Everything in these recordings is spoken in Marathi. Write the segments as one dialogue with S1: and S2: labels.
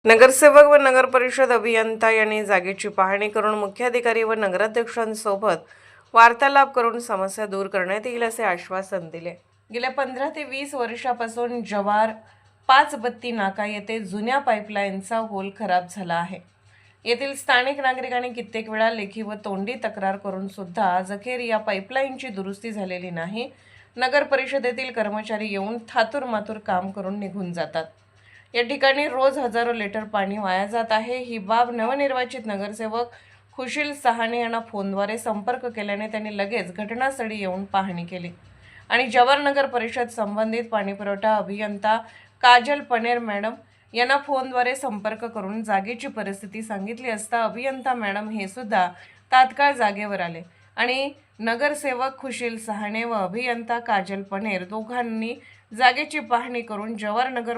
S1: नगरसेवक व नगर परिषद अभियंता यांनी जागेची पाहणी करून मुख्याधिकारी व नगराध्यक्षांसोबत वार्तालाप करून समस्या दूर करण्यात येईल असे आश्वासन दिले। गेल्या 15 ते 20 वर्षापासून जवार 5 बत्ती नाका येथे जुन्या पाईपलाईनचा होल खराब झाला आहे। येथील स्थानिक नागरिकांनी कित्येक वेळा लेखी व तोंडी तक्रार करून सुद्धा आज अखेर या पाईपलाईनची दुरुस्ती झालेली नाही। नगर परिषदेतील कर्मचारी येऊन थातूरमातूर काम करून निघून जातात। या ठिकाणी रोज हजारो लिटर पाणी वाया जात आहे। ही बाब नवनिर्वाचित नगरसेवक खुशील सहाणे यांना फोनद्वारे संपर्क केल्याने त्यांनी लगेच घटनास्थळी येऊन पाहणी केली आणि जवाहर नगर परिषद संबंधित पाणीपुरवठा अभियंता काजल पनेर मॅडम यांना फोनद्वारे संपर्क करून जागेची परिस्थिती सांगितली असता अभियंता मॅडम हे सुद्धा तात्काळ जागेवर आले आणि नगरसेवक खुशील सहाणे व अभियंता काजल पनेर दोघांनी जागेची पाहणी करून जवाहर नगर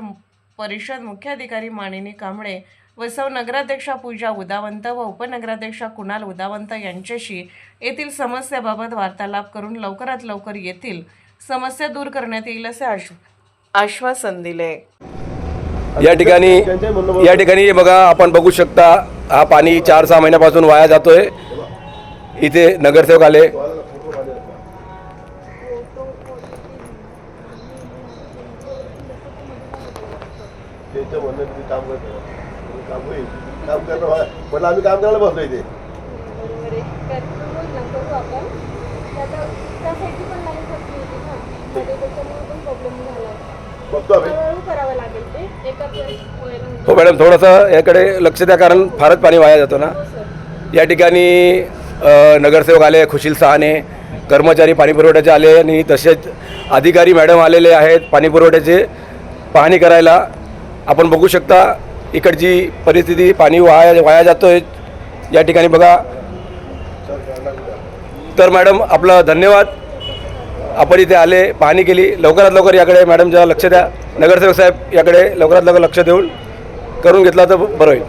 S1: परिषद मुख्याधिकारी मानिनी कांबळे व सौ नगराध्यक्षा पूजा उदावंत व उपनगराध्यक्षा कुणाल उदावंत यांच्याशी येथील समस्याबाबत वार्तालाप करून लवकरात लवकर येथील समस्या दूर करण्यात येईल असे आश्वासन दिले।
S2: या ठिकाणी बघा, आपण बघू शकता हा पाणी 4-6 महिन्यापासून वाया जातोय। इथे नगरसेवक आले,
S3: पण आम्ही काम करायला बसलो इथे।
S2: हो मॅडम, थोडंसं याकडे लक्ष द्या, कारण फारच पाणी वाया जातो ना। या ठिकाणी नगरसेवक आले, खुशील सहाणे, कर्मचारी पाणीपुरवठ्याचे आले आणि तसेच अधिकारी मॅडम आलेले आहेत पाणीपुरवठ्याचे पाहणी करायला। आपण बघू शकता इकडची परिस्थिती, पाणी वाया जातोय या ठिकाणी बघा। तर मॅडम आपलं धन्यवाद, आपण इथे आले, पाहणी केली। लवकरात लवकर याकडे मॅडमच्या लक्ष द्या, नगरसेवक साहेब याकडे लवकरात लवकर लक्ष देऊन करून घेतला तर बरं होईल।